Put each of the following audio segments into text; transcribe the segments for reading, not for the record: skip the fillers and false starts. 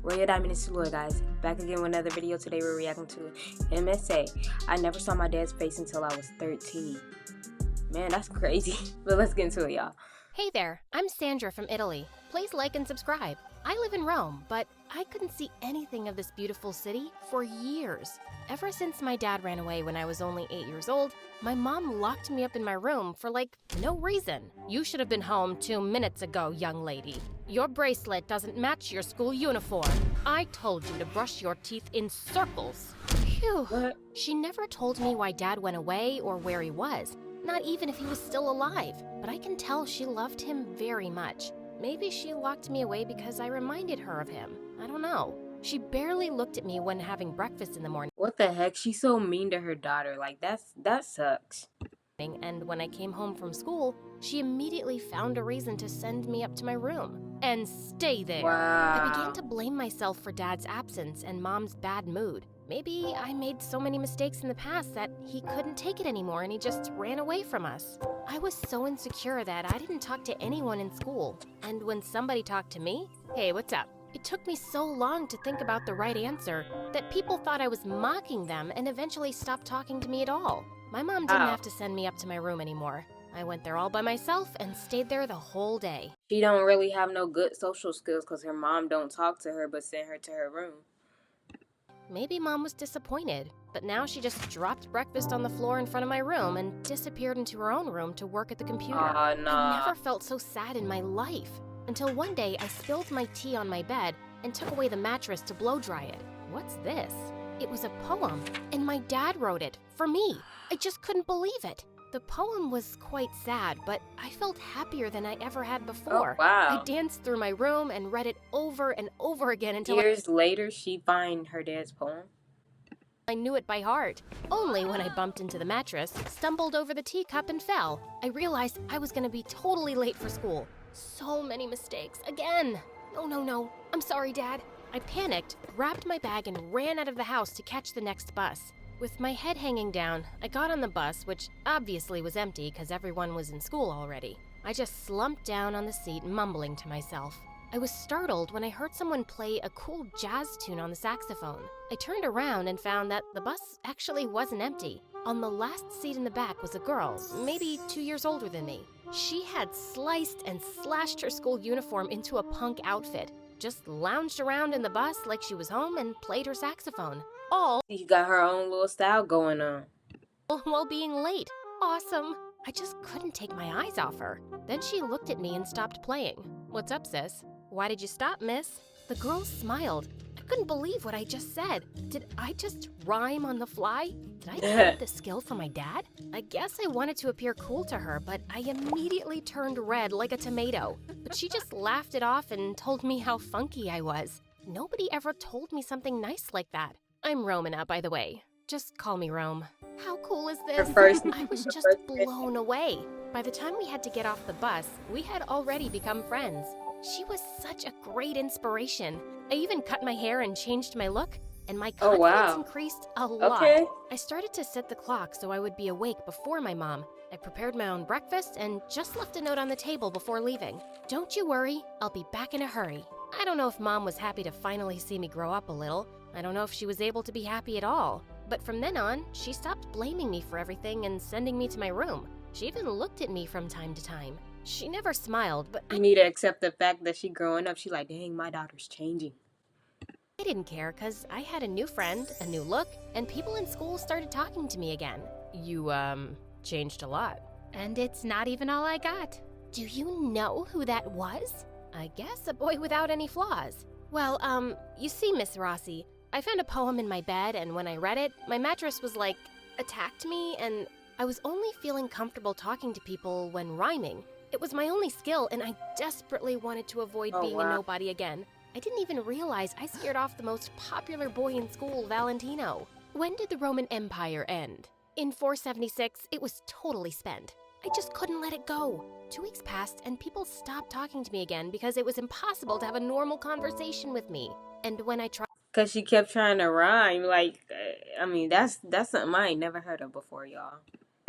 Royal Diamond and Salua, guys. Back again with another video. Today we're reacting to MSA. I never saw my dad's face until I was 13. Man, that's crazy. But let's get into it, y'all. Hey there, I'm Sandra from Italy. Please like and subscribe. I live in Rome, but I couldn't see anything of this beautiful city for years. Ever since my dad ran away when I was only 8 years old, my mom locked me up in my room for no reason. You should have been home 2 minutes ago, young lady. Your bracelet doesn't match your school uniform. I told you to brush your teeth in circles. Phew. What? She never told me why dad went away or where he was, not even if he was still alive. But I can tell she loved him very much. Maybe she locked me away because I reminded her of him. I don't know. She barely looked at me when having breakfast in the morning. What the heck? She's so mean to her daughter. That sucks. And when I came home from school, she immediately found a reason to send me up to my room and stay there. Wow. I began to blame myself for Dad's absence and Mom's bad mood. Maybe I made so many mistakes in the past that he couldn't take it anymore and he just ran away from us. I was so insecure that I didn't talk to anyone in school. And when somebody talked to me, hey, what's up? It took me so long to think about the right answer that people thought I was mocking them and eventually stopped talking to me at all. My mom didn't have to send me up to my room anymore. I went there all by myself and stayed there the whole day. She don't really have no good social skills because her mom don't talk to her but send her to her room. Maybe Mom was disappointed, but now she just dropped breakfast on the floor in front of my room and disappeared into her own room to work at the computer. Aw, nah. I never felt so sad in my life until one day I spilled my tea on my bed and took away the mattress to blow dry it. What's this? It was a poem, and my dad wrote it for me. I just couldn't believe it. The poem was quite sad, but I felt happier than I ever had before. Oh, wow. I danced through my room and read it over and over again until Years later, she find her dad's poem. I knew it by heart. Only when I bumped into the mattress, stumbled over the teacup and fell, I realized I was going to be totally late for school. So many mistakes. Again. No. I'm sorry, Dad. I panicked, grabbed my bag, and ran out of the house to catch the next bus. With my head hanging down, I got on the bus, which obviously was empty because everyone was in school already. I just slumped down on the seat, mumbling to myself. I was startled when I heard someone play a cool jazz tune on the saxophone. I turned around and found that the bus actually wasn't empty. On the last seat in the back was a girl, maybe 2 years older than me. She had sliced and slashed her school uniform into a punk outfit, just lounged around in the bus like she was home and played her saxophone. All She got her own little style going on. while being late. Awesome. I just couldn't take my eyes off her. Then she looked at me and stopped playing. What's up, sis? Why did you stop, miss? The girl smiled. I couldn't believe what I just said. Did I just rhyme on the fly? Did I get the skill from my dad? I guess I wanted to appear cool to her, but I immediately turned red like a tomato. But she just laughed it off and told me how funky I was. Nobody ever told me something nice like that. I'm Romana, by the way. Just call me Rome. How cool is this? I was just blown away. By the time we had to get off the bus, we had already become friends. She was such a great inspiration. I even cut my hair and changed my look, and my confidence increased a lot. Okay. I started to set the clock so I would be awake before my mom. I prepared my own breakfast and just left a note on the table before leaving. Don't you worry, I'll be back in a hurry. I don't know if Mom was happy to finally see me grow up a little. I don't know if she was able to be happy at all. But from then on, she stopped blaming me for everything and sending me to my room. She even looked at me from time to time. She never smiled, but You need to accept the fact that she growing up. She like, dang, my daughter's changing. I didn't care because I had a new friend, a new look, and people in school started talking to me again. You, changed a lot. And it's not even all I got. Do you know who that was? I guess a boy without any flaws. Well, you see, Miss Rossi, I found a poem in my bed, and when I read it, my mattress was attacked me, and I was only feeling comfortable talking to people when rhyming. It was my only skill, and I desperately wanted to avoid being a nobody again. I didn't even realize I scared off the most popular boy in school, Valentino. When did the Roman Empire end? In 476, it was totally spent. I just couldn't let it go. 2 weeks passed, and people stopped talking to me again because it was impossible to have a normal conversation with me. And when I tried... Because she kept trying to rhyme. That's something I ain't never heard of before, y'all.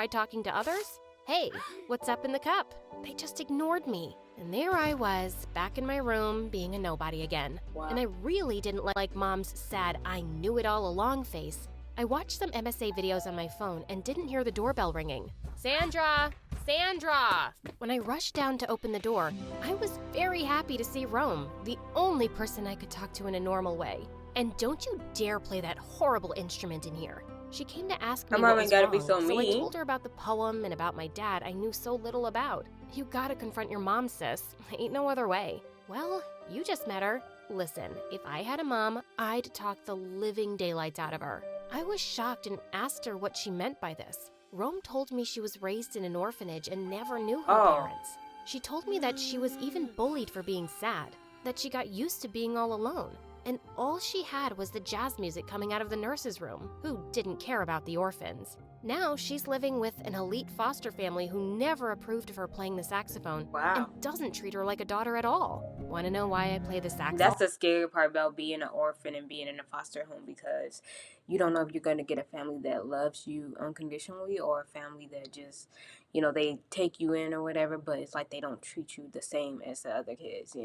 talking to others? Hey, what's up in the cup? They just ignored me. And there I was, back in my room, being a nobody again. Wow. And I really didn't like Mom's sad, I knew it all along face. I watched some MSA videos on my phone and didn't hear the doorbell ringing. Sandra! Sandra! When I rushed down to open the door, I was very happy to see Rome, the only person I could talk to in a normal way. And don't you dare play that horrible instrument in here. She came to ask me what was gotta wrong, be so I mean. told her about the poem and about my dad I knew so little about. You gotta confront your mom, sis. Ain't no other way. Well, you just met her. Listen, if I had a mom, I'd talk the living daylights out of her. I was shocked and asked her what she meant by this. Rome told me she was raised in an orphanage and never knew her parents. She told me that she was even bullied for being sad, that she got used to being all alone. And all she had was the jazz music coming out of the nurse's room, who didn't care about the orphans. Now she's living with an elite foster family who never approved of her playing the saxophone and doesn't treat her like a daughter at all. Want to know why I play the saxophone? That's the scary part about being an orphan and being in a foster home, because you don't know if you're going to get a family that loves you unconditionally or a family that just, they take you in or whatever, but it's like they don't treat you the same as the other kids,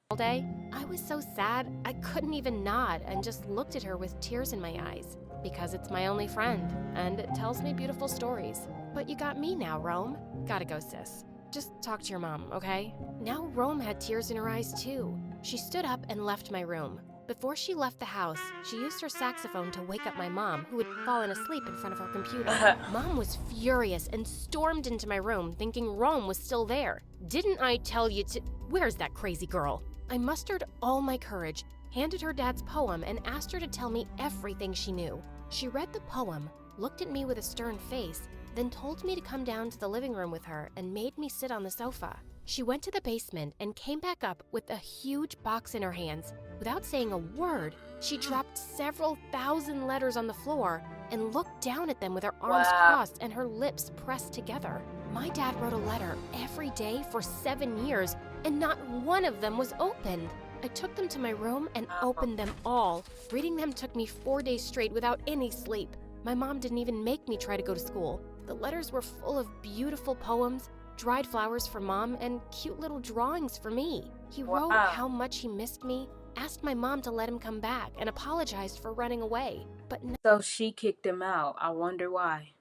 All day, I was so sad I couldn't even nod and just looked at her with tears in my eyes because it's my only friend and it tells me beautiful stories. But you got me now, Rome. Gotta go, sis. Just talk to your mom, okay? Now Rome had tears in her eyes too. She stood up and left my room. Before she left the house, she used her saxophone to wake up my mom, who had fallen asleep in front of her computer. Mom was furious and stormed into my room thinking Rome was still there. Didn't I tell you to— Where's that crazy girl? I mustered all my courage, handed her dad's poem, and asked her to tell me everything she knew. She read the poem, looked at me with a stern face, then told me to come down to the living room with her and made me sit on the sofa. She went to the basement and came back up with a huge box in her hands. Without saying a word, she dropped several thousand letters on the floor and looked down at them with her arms crossed and her lips pressed together. My dad wrote a letter every day for 7 years, and not one of them was opened. I took them to my room and opened them all. Reading them took me 4 days straight without any sleep. My mom didn't even make me try to go to school. The letters were full of beautiful poems, dried flowers for Mom, and cute little drawings for me. He wrote how much he missed me, asked my mom to let him come back, and apologized for running away. But So she kicked him out. I wonder why.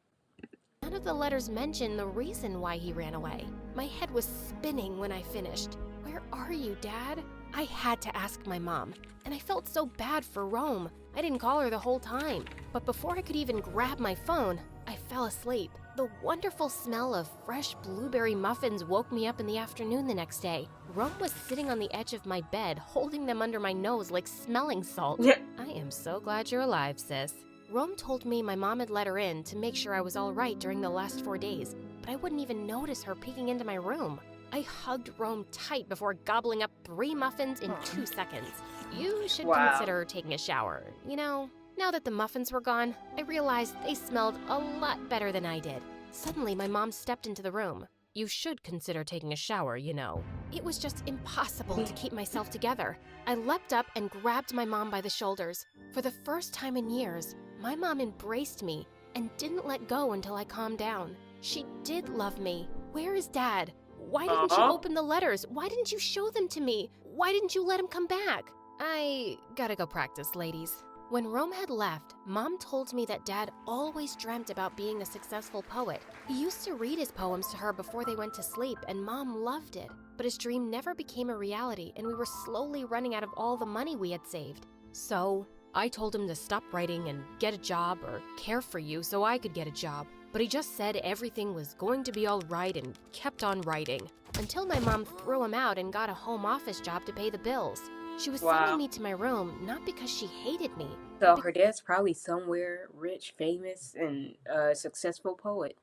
none of the letters mention the reason why he ran away. My head was spinning when I finished. Where are you, Dad? I had to ask my mom, and I felt so bad for Rome. I didn't call her the whole time, but before I could even grab my phone, I fell asleep. The wonderful smell of fresh blueberry muffins woke me up in the afternoon the next day. Rome was sitting on the edge of my bed, holding them under my nose like smelling salt. I am so glad you're alive, sis. Rome told me my mom had let her in to make sure I was all right during the last 4 days, but I wouldn't even notice her peeking into my room. I hugged Rome tight before gobbling up 3 muffins in 2 seconds. You should consider taking a shower. Now that the muffins were gone, I realized they smelled a lot better than I did. Suddenly, my mom stepped into the room. You should consider taking a shower, It was just impossible to keep myself together. I leapt up and grabbed my mom by the shoulders. For the first time in years, my mom embraced me and didn't let go until I calmed down. She did love me. Where is Dad? Why didn't you open the letters? Why didn't you show them to me? Why didn't you let him come back? I gotta go practice, ladies. When Rome had left, Mom told me that Dad always dreamt about being a successful poet. He used to read his poems to her before they went to sleep, and Mom loved it. But his dream never became a reality, and we were slowly running out of all the money we had saved. So I told him to stop writing and get a job or care for you so I could get a job. But he just said everything was going to be all right and kept on writing. Until my mom threw him out and got a home office job to pay the bills. She was sending me to my room not because she hated me. So her dad's probably somewhere rich, famous, and a successful poet.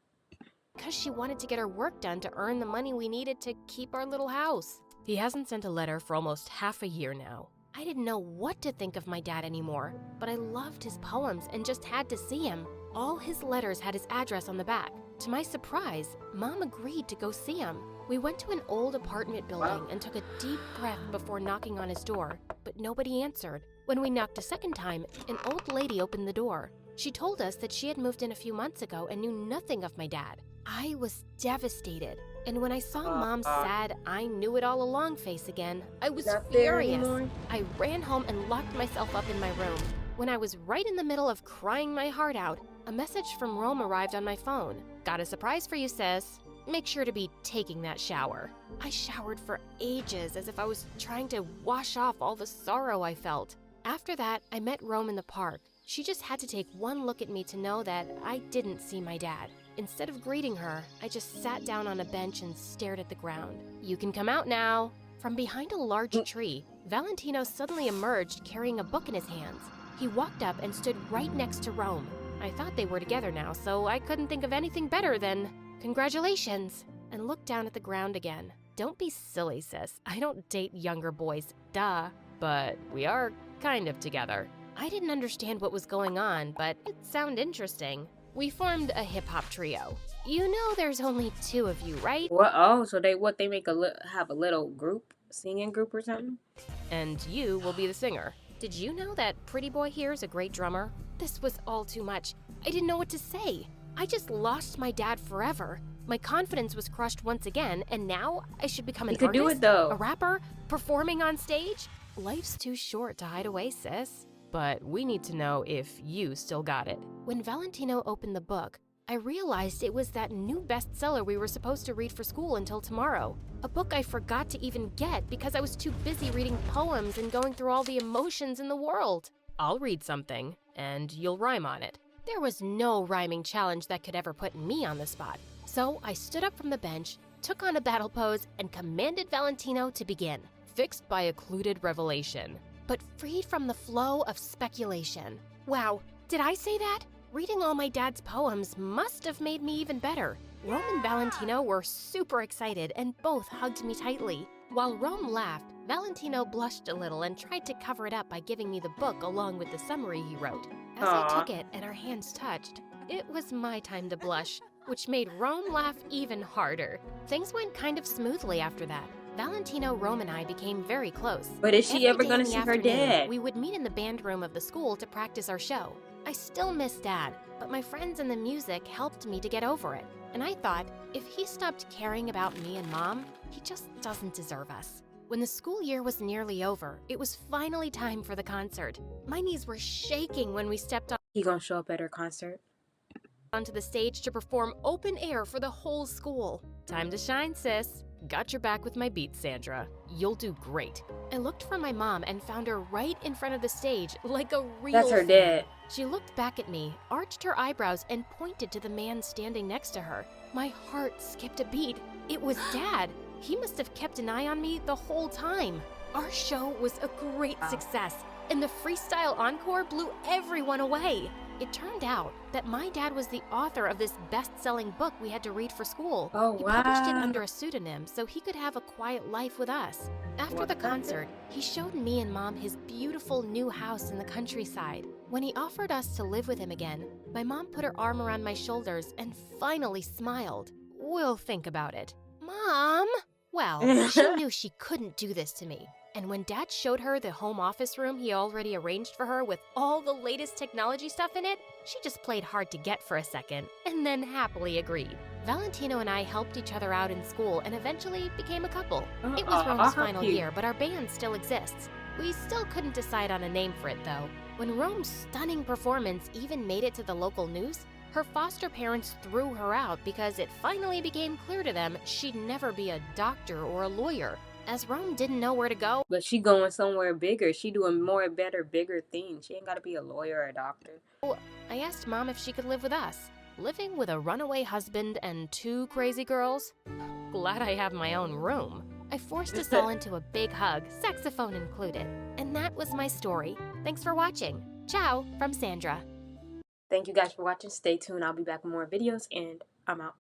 Because she wanted to get her work done to earn the money we needed to keep our little house. He hasn't sent a letter for almost half a year now. I didn't know what to think of my dad anymore, but I loved his poems and just had to see him. All his letters had his address on the back. To my surprise, Mom agreed to go see him. We went to an old apartment building and took a deep breath before knocking on his door, but nobody answered. When we knocked a second time, an old lady opened the door. She told us that she had moved in a few months ago and knew nothing of my dad. I was devastated. And when I saw Mom's sad, I knew it all along face again, I was Not there furious. anymore. I ran home and locked myself up in my room. When I was right in the middle of crying my heart out, a message from Rome arrived on my phone. Got a surprise for you, sis. Make sure to be taking that shower. I showered for ages as if I was trying to wash off all the sorrow I felt. After that, I met Rome in the park. She just had to take one look at me to know that I didn't see my dad. Instead of greeting her, I just sat down on a bench and stared at the ground. You can come out now. From behind a large tree, Valentino suddenly emerged carrying a book in his hands. He walked up and stood right next to Rome. I thought they were together now, so I couldn't think of anything better than, "Congratulations," and looked down at the ground again. Don't be silly, sis. I don't date younger boys, duh. But we are kind of together. I didn't understand what was going on, but it sounded interesting. We formed a hip-hop trio. You know there's only 2 of you, right? What? Oh, so they make have a little group, singing group or something? And you will be the singer. Did you know that Pretty Boy here is a great drummer? This was all too much. I didn't know what to say. I just lost my dad forever. My confidence was crushed once again, and now I should become an You could artist, do it though. a rapper, performing on stage? Life's too short to hide away, sis. But we need to know if you still got it. When Valentino opened the book, I realized it was that new bestseller we were supposed to read for school until tomorrow. A book I forgot to even get because I was too busy reading poems and going through all the emotions in the world. I'll read something, and you'll rhyme on it. There was no rhyming challenge that could ever put me on the spot. So I stood up from the bench, took on a battle pose, and commanded Valentino to begin. Fixed by occluded revelation, but freed from the flow of speculation. Wow, did I say that? Reading all my dad's poems must have made me even better. Rome and Valentino were super excited and both hugged me tightly. While Rome laughed, Valentino blushed a little and tried to cover it up by giving me the book along with the summary he wrote. As I took it and our hands touched, it was my time to blush, which made Rome laugh even harder. Things went kind of smoothly after that. Valentino, Rome, and I became very close. But is she ever Every day gonna in the see her afternoon, dad? We would meet in the band room of the school to practice our show. I still miss Dad, but my friends and the music helped me to get over it. And I thought, if he stopped caring about me and Mom, he just doesn't deserve us. When the school year was nearly over, it was finally time for the concert. My knees were shaking when we stepped He gonna show up at her concert? onto the stage to perform open air for the whole school. Time to shine, sis. Got your back with my beats, Sandra. You'll do great. I looked for my mom and found her right in front of the stage like a real That's her fan. dad. She looked back at me, arched her eyebrows, and pointed to the man standing next to her. My heart skipped a beat. It was Dad. He must have kept an eye on me the whole time. Our show was a great success, and the freestyle encore blew everyone away. It turned out that my dad was the author of this best-selling book we had to read for school. Oh, He published it wow. under a pseudonym so he could have a quiet life with us. After the Wow. concert, he showed me and Mom his beautiful new house in the countryside. When he offered us to live with him again, my mom put her arm around my shoulders and finally smiled. We'll think about it. Mom? Well, she knew she couldn't do this to me. And when Dad showed her the home office room he already arranged for her with all the latest technology stuff in it, she just played hard to get for a second and then happily agreed. Valentino and I helped each other out in school and eventually became a couple. It was Rome's how final cute. year, but our band still exists. We still couldn't decide on a name for it though. When Rome's stunning performance even made it to the local news, her foster parents threw her out because it finally became clear to them she'd never be a doctor or a lawyer. As Rome didn't know where to go, But she going somewhere bigger. She doing more, better, bigger things. She ain't gotta be a lawyer or a doctor. I asked Mom if she could live with us. Living with a runaway husband and 2 crazy girls? Glad I have my own room. I forced us all into a big hug, saxophone included. And that was my story. Thanks for watching. Ciao from Sandra. Thank you guys for watching. Stay tuned. I'll be back with more videos, and I'm out.